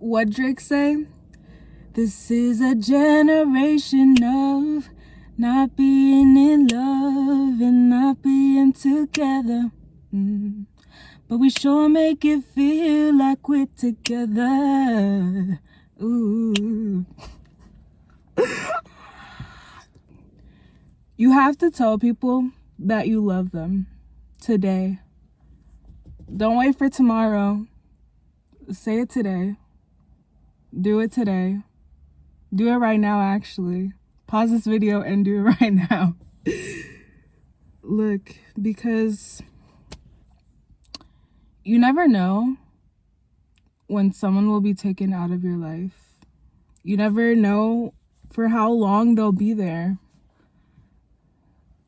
What Drake say? This is a generation of not being in love and not being together. But we sure make it feel like we're together. Ooh. You have to tell people that you love them today. Don't wait for tomorrow. Say it today. Do it today. Do it right now, actually. Pause this video and do it right now. Look, because you never know when someone will be taken out of your life. You never know for how long they'll be there.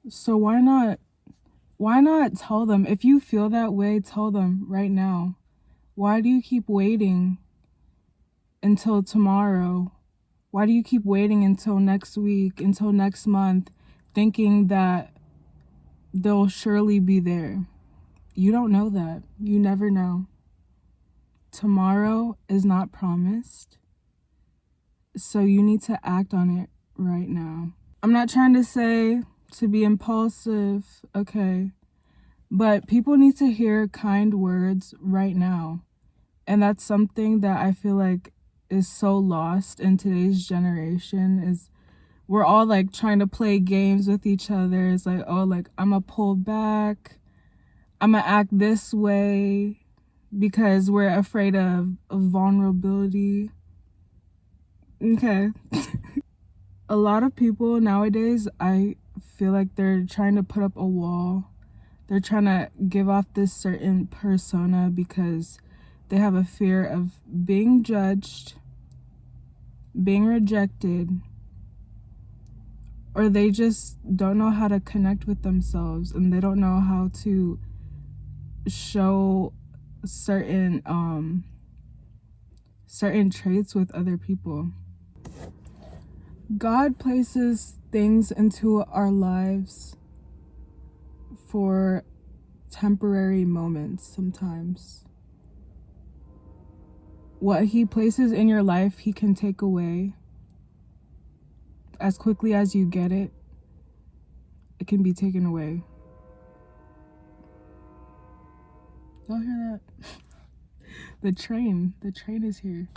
So why not tell them? If you feel that way, tell them right now. Why do you keep waiting until tomorrow? Why do you keep waiting until next week, until next month, thinking that they'll surely be there? You don't know that. You never know. Tomorrow is not promised. So you need to act on it right now. I'm not trying to say to be impulsive, okay? But people need to hear kind words right now. And that's something that I feel like is so lost in today's generation. Is we're all like trying to play games with each other. It's like, oh, like I'm gonna pull back, I'm gonna act this way because we're afraid of vulnerability. Okay. A lot of people nowadays, I feel like they're trying to put up a wall. They're trying to give off this certain persona because they have a fear of being judged, being rejected, or they just don't know how to connect with themselves, and they don't know how to show certain traits with other people. God places things into our lives for temporary moments sometimes. What he places in your life, he can take away as quickly as you get it. It can be taken away. Y'all hear that? The train is here.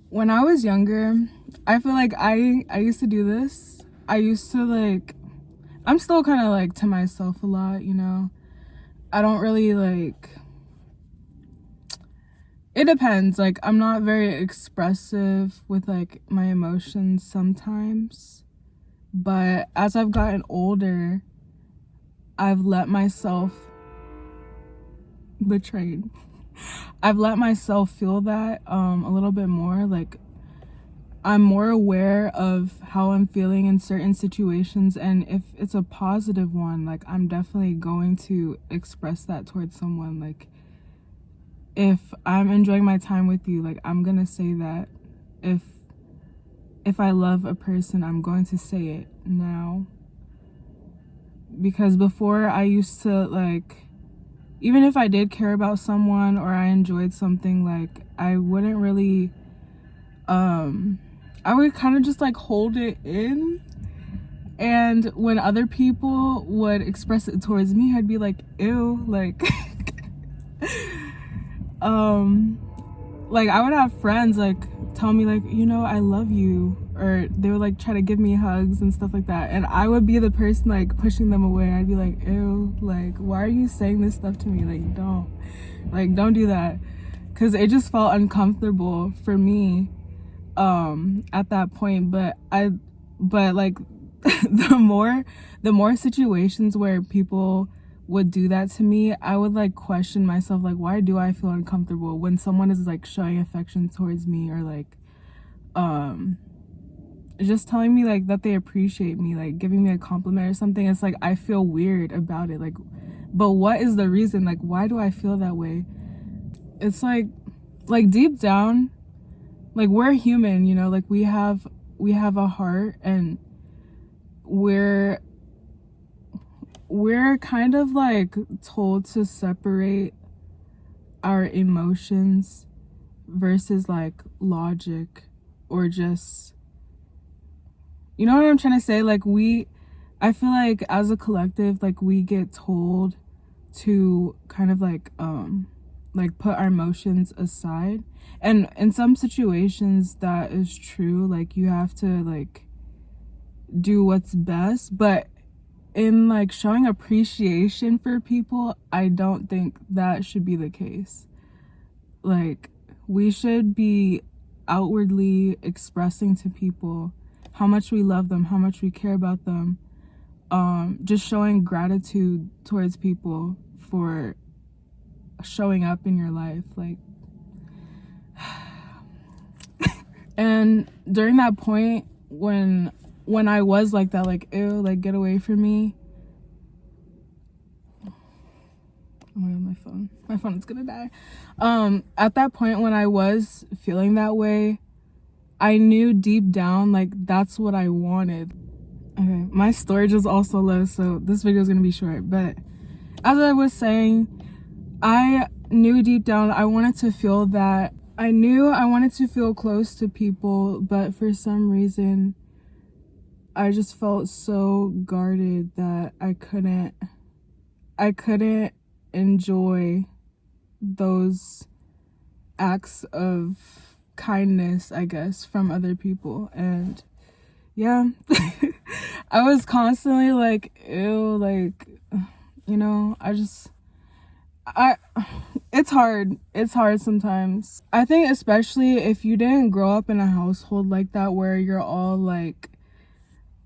When I was younger, I feel like I used to do this. I used to like, I'm still kind of like to myself a lot, you know. I don't really like, it depends. Like, I'm not very expressive with like my emotions sometimes. But as I've gotten older, I've let myself, betrayed. I've let myself feel that a little bit more. Like, I'm more aware of how I'm feeling in certain situations, and if it's a positive one, like I'm definitely going to express that towards someone. Like, if I'm enjoying my time with you, like I'm gonna say that. If I love a person, I'm going to say it now. Because before, I used to like, even if I did care about someone or I enjoyed something, like I wouldn't really I would kind of just like hold it in, and when other people would express it towards me, I'd be like, ew, like like I would have friends like tell me like, you know, I love you, or they would like try to give me hugs and stuff like that, and I would be the person like pushing them away. I'd be like, ew, like why are you saying this stuff to me? Like don't do that, because it just felt uncomfortable for me at that point. But like the more situations where people would do that to me, I would like question myself, like why do I feel uncomfortable when someone is like showing affection towards me, or like just telling me like that they appreciate me, like giving me a compliment or something. It's like I feel weird about it. Like, but what is the reason? Like, why do I feel that way? It's like deep down, like we're human, you know, like we have a heart, and we're kind of like told to separate our emotions versus like logic, or just, you know what I'm trying to say? Like I feel like as a collective, like we get told to kind of like put our emotions aside, and in some situations that is true. Like you have to like do what's best, but in like showing appreciation for people, I don't think that should be the case. Like we should be outwardly expressing to people how much we love them, how much we care about them, just showing gratitude towards people for showing up in your life. Like and during that point when I was like that, like, ew, like, get away from me. Oh my god, my phone is gonna die. At that point when I was feeling that way, I knew deep down like that's what I wanted. Okay, my storage is also low, so this video is gonna be short, but as I was saying, I knew deep down I wanted to feel that. I knew I wanted to feel close to people, but for some reason I just felt so guarded that I couldn't enjoy those acts of kindness, I guess, from other people. And yeah, I was constantly like, ew, like, you know, it's hard sometimes. I think especially if you didn't grow up in a household like that where you're all like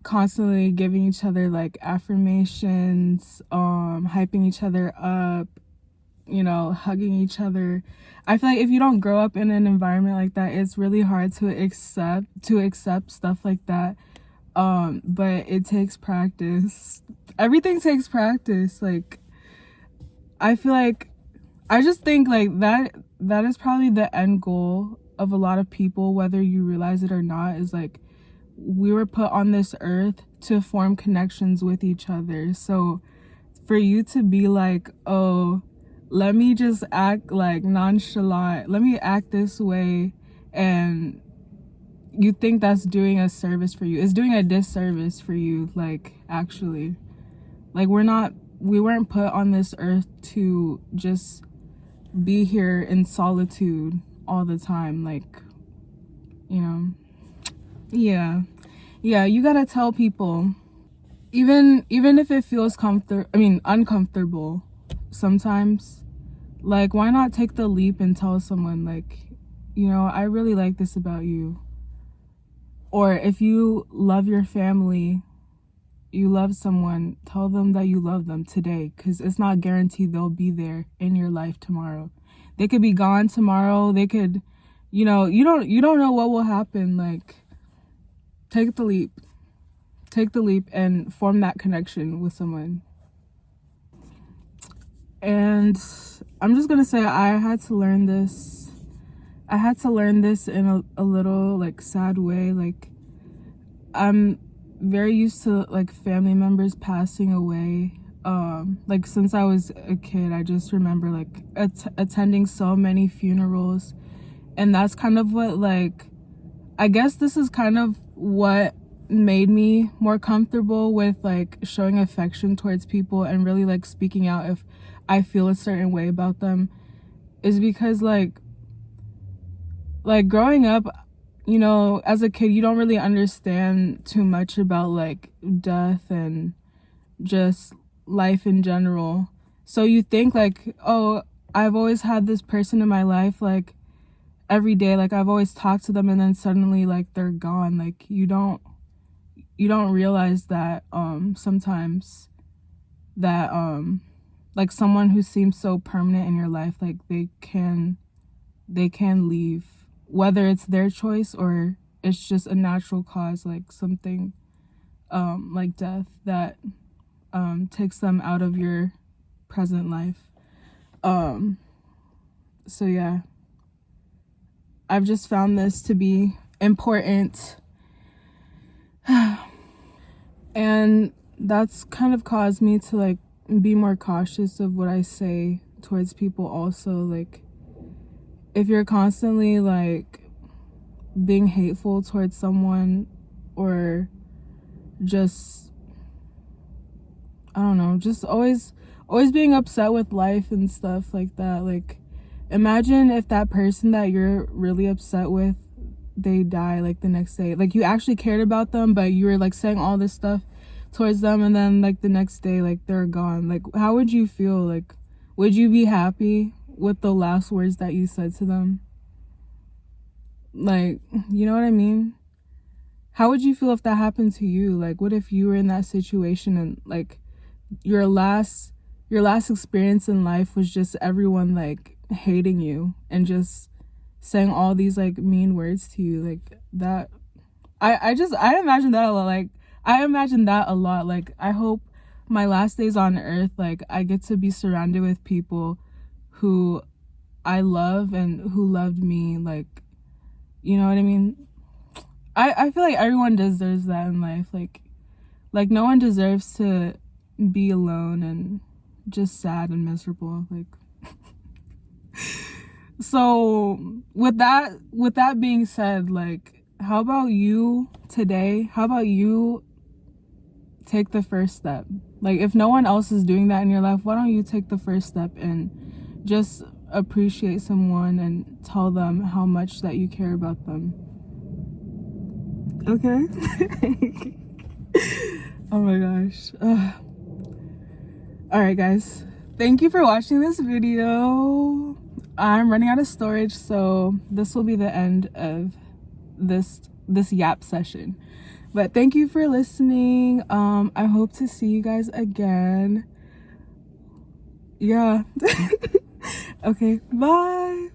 constantly giving each other like affirmations, hyping each other up, you know, hugging each other. I feel like if you don't grow up in an environment like that, it's really hard to accept stuff like that. But it takes practice. Everything takes practice. Like I feel like I just think like that is probably the end goal of a lot of people, whether you realize it or not, is like we were put on this earth to form connections with each other. So for you to be like, oh, let me just act like nonchalant, let me act this way, and you think that's doing a service for you, it's doing a disservice for you. Like actually, like we weren't put on this earth to just be here in solitude all the time. Like, you know, yeah, you gotta tell people, even if it feels uncomfortable sometimes. Like, why not take the leap and tell someone, like, you know, I really like this about you. Or if you love your family, you love someone, tell them that you love them today, because it's not guaranteed they'll be there in your life tomorrow. They could be gone tomorrow. They could, you know, you don't know what will happen. Like, take the leap and form that connection with someone. And I'm just gonna say, I had to learn this in a little like sad way. Like, I'm very used to like family members passing away. Like since I was a kid, I just remember like attending so many funerals, and that's kind of what, like, I guess this is kind of what made me more comfortable with like showing affection towards people and really like speaking out if I feel a certain way about them, is because like growing up, you know, as a kid, you don't really understand too much about like death and just life in general. So you think like, oh, I've always had this person in my life, like every day, like I've always talked to them, and then suddenly like they're gone. Like you don't realize that sometimes that like someone who seems so permanent in your life, like they can leave, whether it's their choice or it's just a natural cause, like something like death that takes them out of your present life. So yeah, I've just found this to be important. And that's kind of caused me to like be more cautious of what I say towards people also. Like if you're constantly like being hateful towards someone, or just, I don't know, just always being upset with life and stuff like that. Like, imagine if that person that you're really upset with, they die like the next day. Like, you actually cared about them, but you were like saying all this stuff towards them, and then like the next day, like they're gone. Like, how would you feel? Like, would you be happy with the last words that you said to them? Like, you know what I mean? How would you feel if that happened to you? Like, what if you were in that situation and like your last experience in life was just everyone like hating you and just saying all these like mean words to you? Like, that, I imagine that a lot. Like, I imagine that a lot. Like, I hope my last days on earth, like, I get to be surrounded with people who I love and who loved me. Like, you know what I mean? I feel like everyone deserves that in life. Like no one deserves to be alone and just sad and miserable. Like, so with that being said, like, how about you today? How about you take the first step? Like, if no one else is doing that in your life, why don't you take the first step and just appreciate someone and tell them how much that you care about them? Okay. Oh my gosh. Ugh. All right, guys, thank you for watching this video. I'm running out of storage, so this will be the end of this yap session. But thank you for listening. I hope to see you guys again. Yeah. Okay, bye.